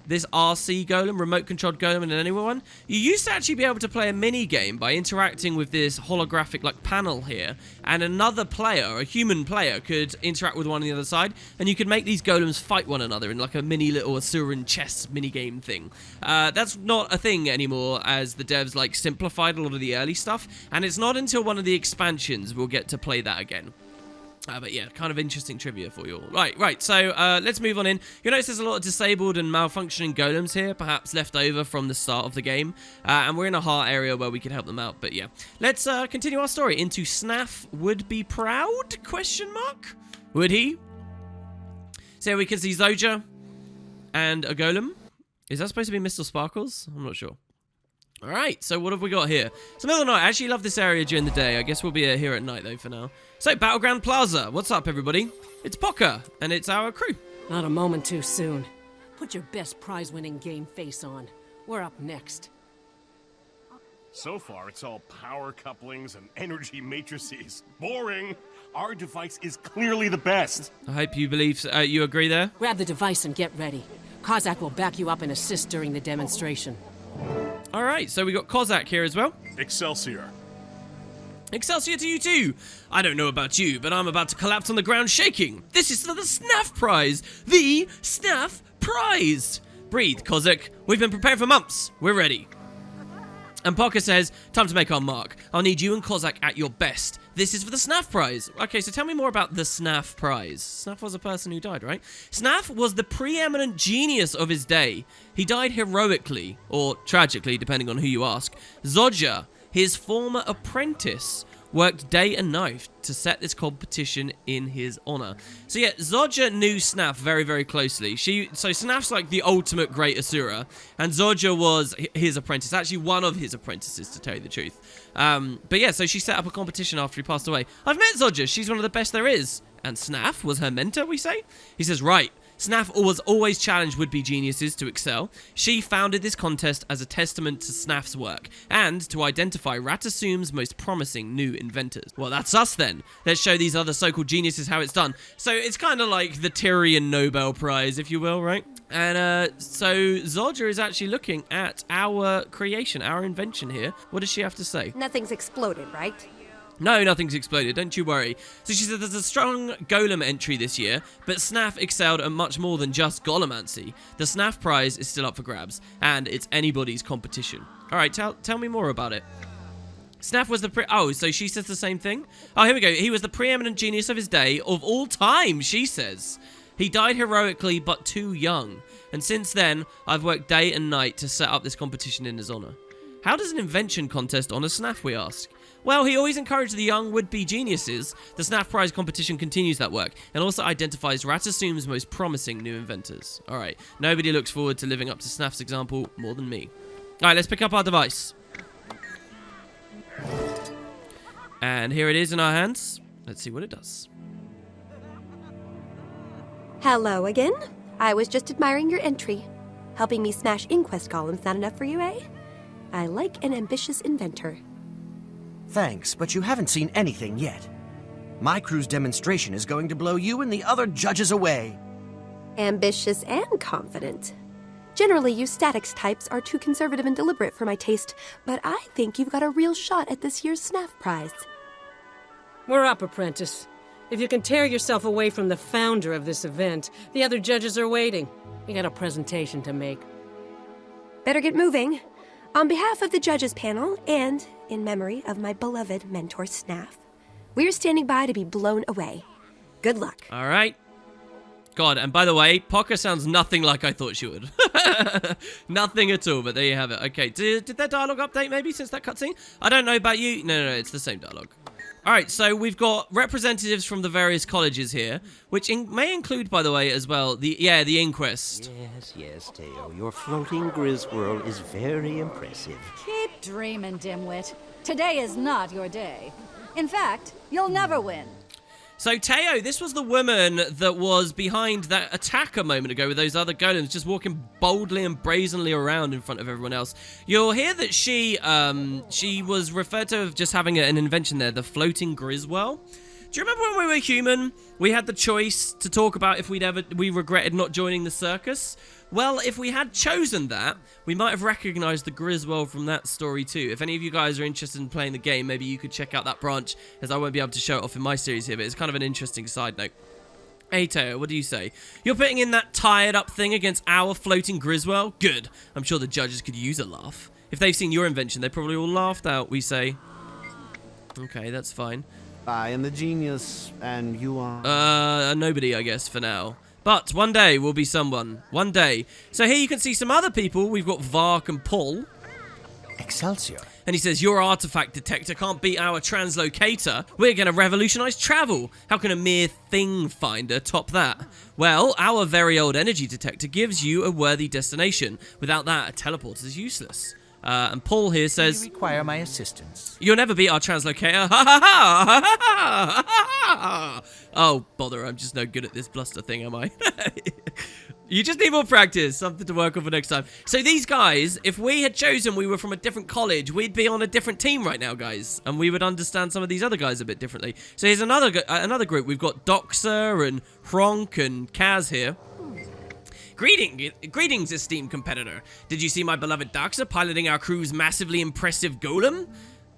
This RC golem, remote controlled golem, and anyone. You used to actually be able to play a mini game by interacting with this holographic like panel here, and another player, a human player, could interact with one on the other side, and you could make these golems fight one another in like a mini little Asuran chess mini game thing. That's not a thing anymore, as the devs like simplified a lot of the early stuff, and it's not until one of the expansions we'll get to play that again. But yeah, kind of interesting trivia for you all. Right, so let's move on in. You'll notice there's a lot of disabled and malfunctioning golems here, perhaps left over from the start of the game. And we're in a heart area where we can help them out, but yeah. Let's continue our story into Snaff would be proud, question mark? Would he? So here we can see Zoja and a golem. Is that supposed to be Mr. Sparkles? I'm not sure. Alright, so what have we got here? It's the middle of the night. I actually love this area during the day. I guess we'll be here at night, though, for now. So, Battleground Plaza. What's up, everybody? It's Pocker, and it's our crew. Not a moment too soon. Put your best prize-winning game face on. We're up next. So far, it's all power couplings and energy matrices. Boring. Our device is clearly the best. I hope you believe... you agree there? Grab the device and get ready. Kozak will back you up and assist during the demonstration. Alright, so we got Kozak here as well. Excelsior. Excelsior to you too! I don't know about you, but I'm about to collapse on the ground shaking. This is the Snaff Prize! The Snaff Prize! Breathe, Kozak. We've been preparing for months. We're ready. And Pocker says, time to make our mark. I'll need you and Kozak at your best. This is for the Snaff Prize. Okay, so tell me more about the Snaff Prize. Snaff was a person who died, right? Snaff was the preeminent genius of his day. He died heroically, or tragically, depending on who you ask. Zoja, his former apprentice, worked day and night to set this competition in his honor. So yeah, Zoja knew Snaff very, very closely. So Snaff's like the ultimate great Asura, and Zoja was his apprentice, actually one of his apprentices, to tell you the truth. But yeah, so she set up a competition after he passed away. I've met Zoja, she's one of the best there is. And Snaff was her mentor, we say? He says, right. Snaff was always challenged would-be geniuses to excel. She founded this contest as a testament to Snaff's work, and to identify Rata Sum's most promising new inventors. Well, that's us then. Let's show these other so-called geniuses how it's done. So it's kind of like the Tyrion Nobel Prize, if you will, right? And so Zoja is actually looking at our creation, our invention here. What does she have to say? Nothing's exploded, right? No, nothing's exploded, don't you worry. So she said there's a strong golem entry this year, but Snaff excelled at much more than just golemancy. The Snaff Prize is still up for grabs, and it's anybody's competition. Alright, tell me more about it. Snaff was the oh, so she says the same thing? Oh, here we go. He was the preeminent genius of his day, of all time, she says. He died heroically, but too young. And since then, I've worked day and night to set up this competition in his honor. How does an invention contest honor Snaff, we ask? Well, he always encouraged the young would-be geniuses. The Snaff Prize competition continues that work, and also identifies Rata Sum's most promising new inventors. Alright, nobody looks forward to living up to Snaff's example more than me. Alright, let's pick up our device. And here it is in our hands. Let's see what it does. Hello again. I was just admiring your entry. Helping me smash inquest columns not enough for you, eh? I like an ambitious inventor. Thanks, but you haven't seen anything yet. My crew's demonstration is going to blow you and the other judges away. Ambitious and confident. Generally, you statics types are too conservative and deliberate for my taste, but I think you've got a real shot at this year's Snaff prize. We're up, apprentice. If you can tear yourself away from the founder of this event, the other judges are waiting. We got a presentation to make. Better get moving. On behalf of the judges panel, and in memory of my beloved mentor Snaff, we're standing by to be blown away. Good luck. All right. God, and by the way, Poca sounds nothing like I thought she would. Nothing at all, but there you have it. Okay, did their dialogue update maybe since that cutscene? I don't know about you. No, it's the same dialogue. All right, so we've got representatives from the various colleges here, which may include, by the way, as well, the inquest. Yes, Teo. Your floating Griswirl is very impressive. Keep dreaming, dimwit. Today is not your day. In fact, you'll never win. So, Teo, this was the woman that was behind that attack a moment ago with those other golems, just walking boldly and brazenly around in front of everyone else. You'll hear that she was referred to as just having an invention there, the floating Griswell. Do you remember when we were human, we had the choice to talk about if we regretted not joining the circus? Well, if we had chosen that, we might have recognized the Griswold from that story too. If any of you guys are interested in playing the game, maybe you could check out that branch, as I won't be able to show it off in my series here, but it's kind of an interesting side note. Hey, Teo, what do you say? You're putting in that tired up thing against our floating Griswold? Good. I'm sure the judges could use a laugh. If they've seen your invention, they probably all laughed out, we say. Okay, that's fine. I am the genius, and you are... Nobody, I guess, for now. But one day we'll be someone. One day. So here you can see some other people. We've got Vark and Paul. Excelsior. And he says, your artifact detector can't beat our translocator. We're going to revolutionize travel. How can a mere thing finder top that? Well, our very old energy detector gives you a worthy destination. Without that, a teleport is useless. And Paul here says, you require my assistance. You'll never beat our translocator. Ha ha ha! Ha ha ha! Oh, bother, I'm just no good at this bluster thing, am I? You just need more practice. Something to work on for next time. So these guys, if we had chosen we were from a different college, we'd be on a different team right now, guys. And we would understand some of these other guys a bit differently. So here's another group. We've got Doxa and Hronk and Kaz here. Greetings, esteemed competitor. Did you see my beloved Doxa piloting our crew's massively impressive golem?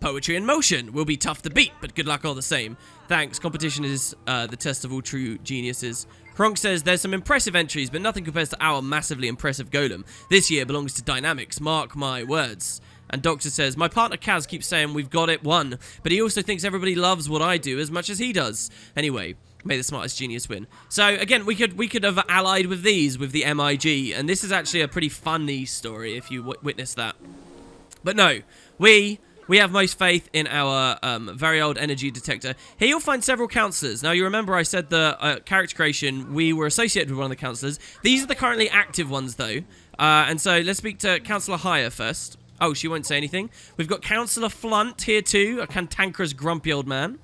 Poetry in motion will be tough to beat, but good luck all the same. Thanks. Competition is the test of all true geniuses. Hronk says there's some impressive entries, but nothing compares to our massively impressive golem. This year belongs to Dynamics, mark my words. And Doctor says, my partner Kaz keeps saying we've got it won, but he also thinks everybody loves what I do as much as he does. Anyway, may the smartest genius win. So again, we could have allied with these, with the MIG, and this is actually a pretty funny story if you witness that. But no, we have most faith in our very old energy detector. Here you'll find several counselors. Now you remember I said the character creation, we were associated with one of the counselors. These are the currently active ones though. And so let's speak to Councillor Hire first. Oh, she won't say anything. We've got Councillor Flunt here too, a cantankerous, grumpy old man.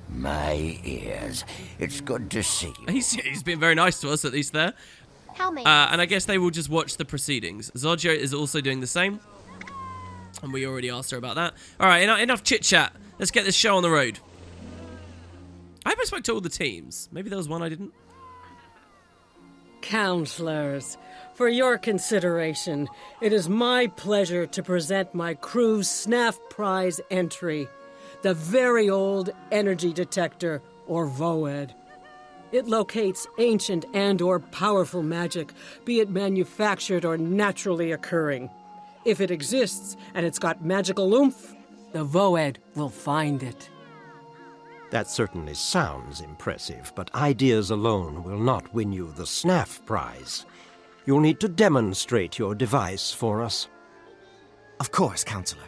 My ears. It's good to see you. He's been very nice to us, at least there. How many? And I guess they will just watch the proceedings. Zodjo is also doing the same. And we already asked her about that. All right, enough chit-chat. Let's get this show on the road. I hope I spoke to all the teams. Maybe there was one I didn't. Counselors, for your consideration, it is my pleasure to present my crew's Snaff prize entry, the very old energy detector, or VOED. It locates ancient and/or powerful magic, be it manufactured or naturally occurring. If it exists and it's got magical oomph, the VOED will find it. That certainly sounds impressive, but ideas alone will not win you the Snaff prize. You'll need to demonstrate your device for us. Of course, Counselor.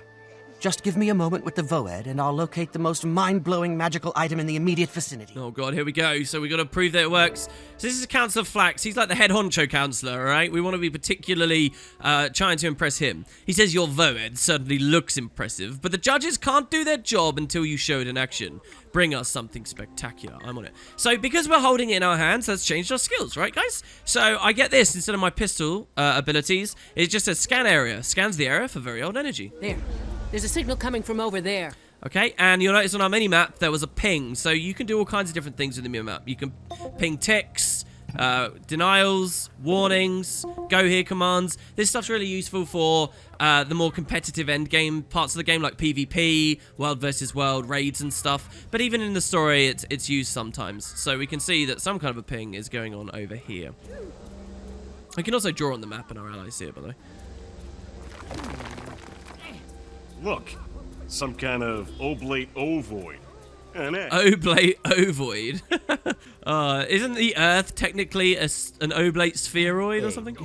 Just give me a moment with the VOED, and I'll locate the most mind-blowing magical item in the immediate vicinity. Oh god, here we go. So we got to prove that it works. So this is Councillor Flax. He's like the head honcho counselor, all right? We want to be particularly trying to impress him. He says your VOED certainly looks impressive, but the judges can't do their job until you show it in action. Bring us something spectacular. I'm on it. So because we're holding it in our hands, that's changed our skills, right, guys? So I get this instead of my pistol abilities. It just says scan area. Scans the area for very old energy. There. There's a signal coming from over there. Okay, and you'll notice on our mini-map there was a ping, so you can do all kinds of different things with the mini-map. You can ping ticks, Denials, warnings, go here commands. This stuff's really useful for the more competitive endgame parts of the game, like PvP, world versus world, raids and stuff. But even in the story, it's used sometimes. So we can see that some kind of a ping is going on over here. We can also draw on the map and our allies see it, by the way. Look, some kind of oblate ovoid. Oblate ovoid. Isn't the Earth technically an oblate spheroid or something?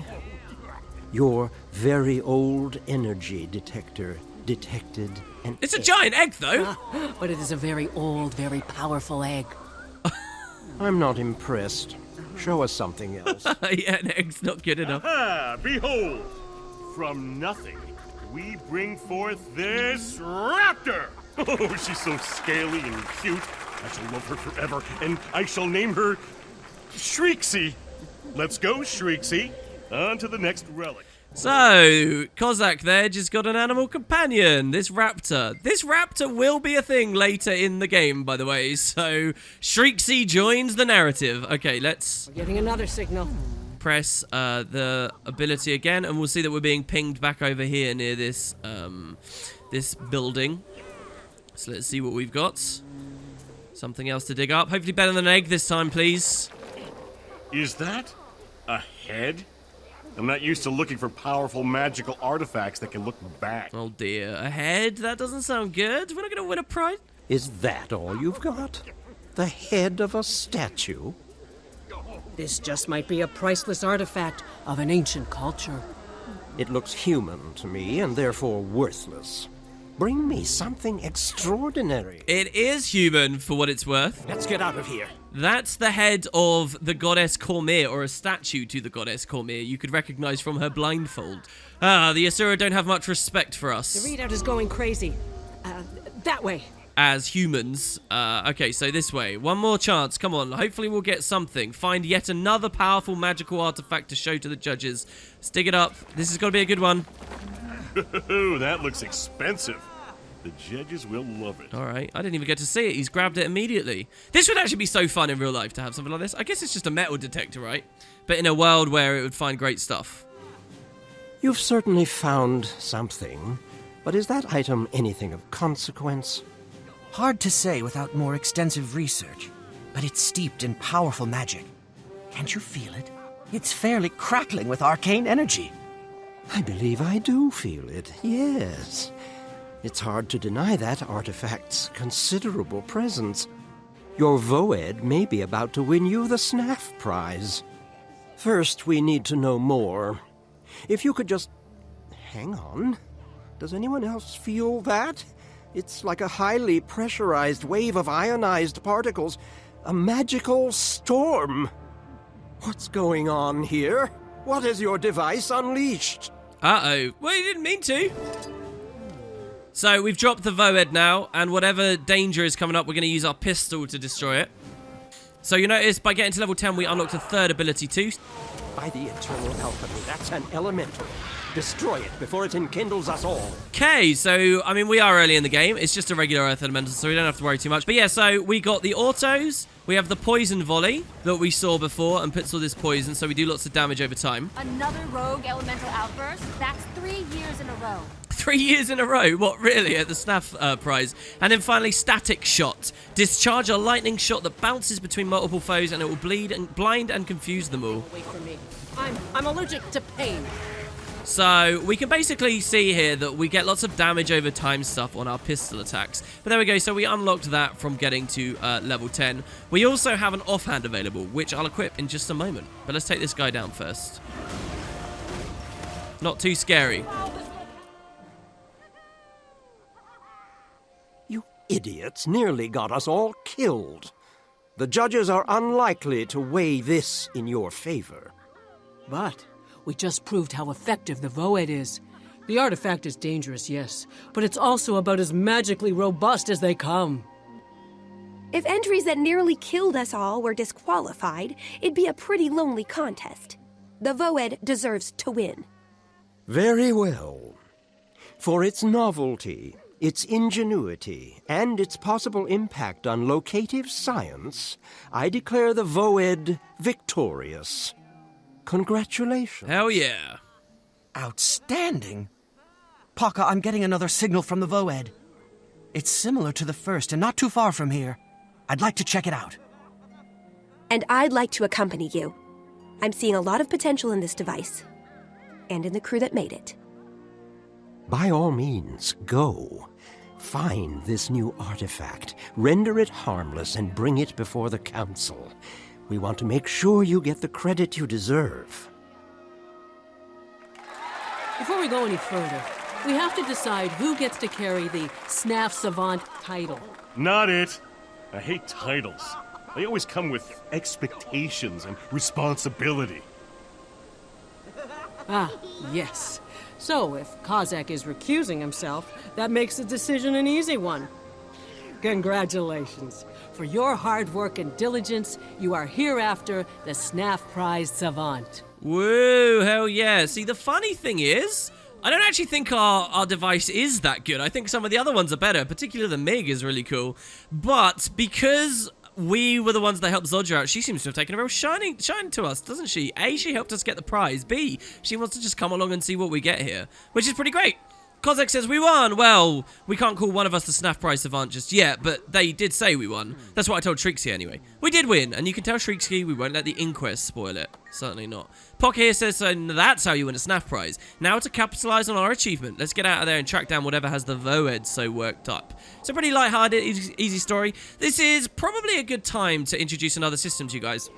Your very old energy detector detected an It's a giant egg, though. But it is a very old, very powerful egg. I'm not impressed. Show us something else. Yeah, an egg's not good enough. Ah, behold! From nothing, we bring forth this raptor! Oh, she's so scaly and cute. I shall love her forever, and I shall name her Shriexy. Let's go, Shriexy. On to the next relic. So, Kozak there just got an animal companion, this raptor. This raptor will be a thing later in the game, by the way, so Shriexy joins the narrative. Okay, let's... We're getting another signal. Press the ability again, and we'll see that we're being pinged back over here near this, this building. So let's see what we've got. Something else to dig up. Hopefully better than an egg this time, please. Is that a head? I'm not used to looking for powerful magical artifacts that can look back. Oh dear, a head? That doesn't sound good. We're not going to win a prize. Is that all you've got? The head of a statue? This just might be a priceless artifact of an ancient culture. It looks human to me, and therefore worthless. Bring me something extraordinary. It is human, for what it's worth. Let's get out of here. That's the head of the goddess Cormyr, or a statue to the goddess Cormyr you could recognize from her blindfold. The Asura don't have much respect for us. The readout is going crazy. That way. As humans. Okay, so this way. One more chance. Come on. Hopefully we'll get something. Find yet another powerful magical artifact to show to the judges. Let's dig it up. This has got to be a good one. That looks expensive. The judges will love it. All right. I didn't even get to see it. He's grabbed it immediately. This would actually be so fun in real life to have something like this. I guess it's just a metal detector, right? But in a world where it would find great stuff. You've certainly found something, but is that item anything of consequence? Hard to say without more extensive research, but it's steeped in powerful magic. Can't you feel it? It's fairly crackling with arcane energy. I believe I do feel it, yes. It's hard to deny that artifact's considerable presence. Your Voed may be about to win you the Snaff prize. First, we need to know more. If you could just... hang on. Does anyone else feel that? It's like a highly pressurized wave of ionized particles. A magical storm. What's going on here? What has your device unleashed? Uh-oh. Well, you didn't mean to. So, we've dropped the Voed now, and whatever danger is coming up, we're going to use our pistol to destroy it. So, you notice, by getting to level 10, we unlocked a third ability too. By the eternal alchemy, that's an elemental. Destroy it before it enkindles us all. Okay, so, I mean, we are early in the game. It's just a regular Earth Elemental, so we don't have to worry too much. But yeah, so we got the autos. We have the poison volley that we saw before and puts all this poison, so we do lots of damage over time. Another rogue elemental outburst? That's 3 years in a row. 3 years in a row? What, really? At the Snaff prize. And then finally, static shot. Discharge a lightning shot that bounces between multiple foes and it will blind and confuse them all. Wait for me. I'm allergic to pain. So, we can basically see here that we get lots of damage over time stuff on our pistol attacks. But there we go, so we unlocked that from getting to level 10. We also have an offhand available, which I'll equip in just a moment. But let's take this guy down first. Not too scary. You idiots nearly got us all killed. The judges are unlikely to weigh this in your favor. But... we just proved how effective the Voed is. The artifact is dangerous, yes, but it's also about as magically robust as they come. If entries that nearly killed us all were disqualified, it'd be a pretty lonely contest. The Voed deserves to win. Very well. For its novelty, its ingenuity, and its possible impact on locative science, I declare the Voed victorious. Congratulations. Hell yeah. Outstanding. Paka, I'm getting another signal from the Voed. It's similar to the first and not too far from here. I'd like to check it out. And I'd like to accompany you. I'm seeing a lot of potential in this device. And in the crew that made it. By all means, go. Find this new artifact, render it harmless, and bring it before the Council. We want to make sure you get the credit you deserve. Before we go any further, we have to decide who gets to carry the Snaff Savant title. Not it. I hate titles. They always come with expectations and responsibility. Ah, yes. So, if Kozak is recusing himself, that makes the decision an easy one. Congratulations. For your hard work and diligence, you are hereafter the Snaff Prize Savant. Woo, hell yeah. See, the funny thing is, I don't actually think our device is that good. I think some of the other ones are better, particularly the MiG is really cool. But because we were the ones that helped Zodja out, she seems to have taken a real shine to us, doesn't she? A, she helped us get the prize. B, she wants to just come along and see what we get here, which is pretty great. Kozak says we won. Well, we can't call one of us the Snaff Prize Savant just yet, but they did say we won. That's what I told Shrieksky anyway. We did win, and you can tell Shrieksky we won't let the inquest spoil it. Certainly not. Pock here says, so that's how you win a Snaff Prize. Now to capitalize on our achievement. Let's get out of there and track down whatever has the Voed so worked up. It's a pretty lighthearted, easy story. This is probably a good time to introduce another system to you guys.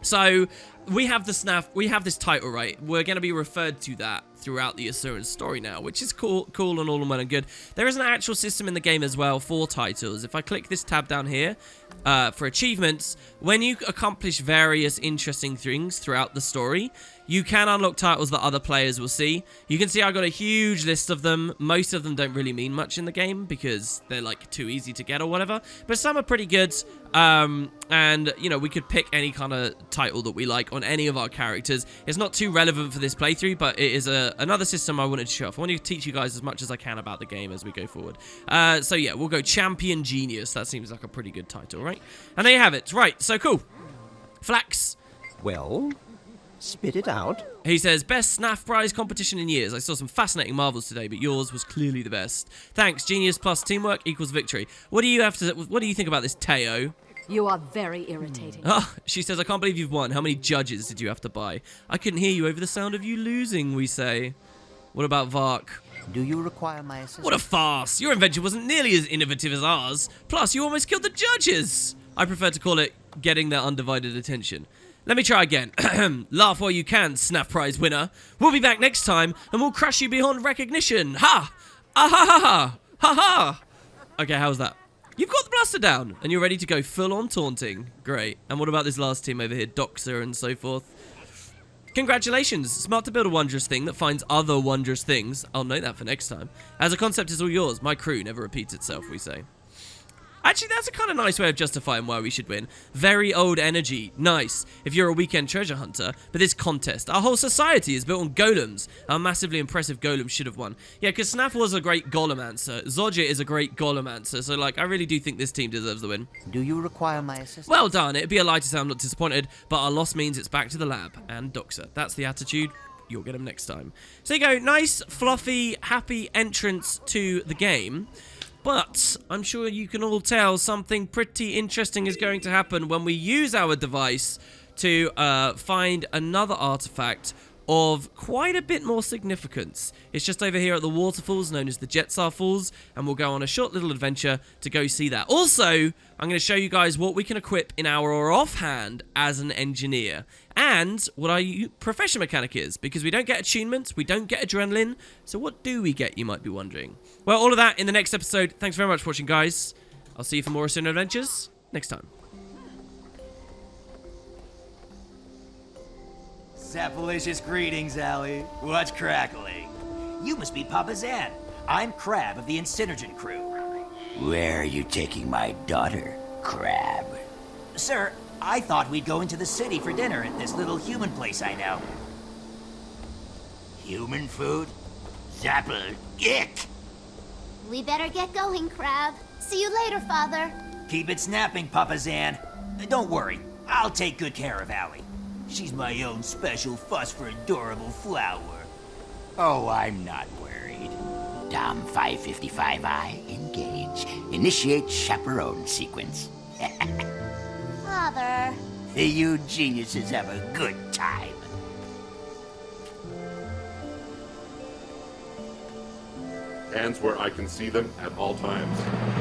So, we have the Snaff, we have this title, right? We're going to be referred to that throughout the Asuran story now, which is cool and all well and good. There is an actual system in the game as well for titles. If I click this tab down here, for achievements, when you accomplish various interesting things throughout the story, you can unlock titles that other players will see. You can see I got a huge list of them. Most of them don't really mean much in the game because they're like too easy to get or whatever, but some are pretty good. And you know, we could pick any kind of title that we like on any of our characters. It's not too relevant for this playthrough, but it is another system I wanted to show off. I want to teach you guys as much as I can about the game as we go forward. So yeah, we'll go Champion Genius. That seems like a pretty good title, right? And there you have it. Right, so cool. Flax. Well, spit it out. He says, best Snaff Prize competition in years. I saw some fascinating marvels today, but yours was clearly the best. Thanks. Genius plus teamwork equals victory. What do you think about this, Teo? You are very irritating. Oh, she says, I can't believe you've won. How many judges did you have to buy? I couldn't hear you over the sound of you losing, we say. What about Vark? Do you require my assistance? What a farce. Your invention wasn't nearly as innovative as ours. Plus, you almost killed the judges. I prefer to call it getting their undivided attention. Let me try again. Laugh while you can, Snaff Prize winner. We'll be back next time, and we'll crush you beyond recognition. Ha! Ah ha ha ha! Ha ha! Okay, how's that? You've got the blaster down, and you're ready to go full-on taunting. Great. And what about this last team over here, Doxer and so forth? Congratulations. Smart to build a wondrous thing that finds other wondrous things. I'll note that for next time. As a concept, it's all yours. My crew never repeats itself, we say. Actually, that's a kind of nice way of justifying why we should win. Very old energy. Nice. If you're a weekend treasure hunter. But this contest, our whole society is built on golems. Our massively impressive golem should have won. Yeah, because Snaff was a great golemancer. Zodja is a great golemancer. So, like, I really do think this team deserves the win. Do you require my assistance? Well done. It'd be a lie to say I'm not disappointed. But our loss means it's back to the lab. And Doxer. That's the attitude. You'll get them next time. So you go. Nice, fluffy, happy entrance to the game. But I'm sure you can all tell something pretty interesting is going to happen when we use our device to find another artifact of quite a bit more significance. It's just over here at the waterfalls known as the Jetsar Falls, and we'll go on a short little adventure to go see that. Also, I'm going to show you guys what we can equip in our offhand as an engineer, and what our profession mechanic is, because we don't get attunements, we don't get adrenaline, so what do we get, you might be wondering. Well, all of that in the next episode. Thanks very much for watching, guys. I'll see you for more Asuran Adventures next time. Sapalicious greetings, Allie. What's crackling? You must be Papa Zan. I'm Crab of the Incineragen crew. Where are you taking my daughter, Crab? Sir, I thought we'd go into the city for dinner at this little human place I know. Human food? Zapple, ick! We better get going, Crab. See you later, Father. Keep it snapping, Papa Zan. Don't worry, I'll take good care of Allie. She's my own special phosphor-adorable flower. Oh, I'm not worried. Dom 555I, engage. Initiate chaperone sequence. Father. You geniuses have a good time. Hands where I can see them at all times.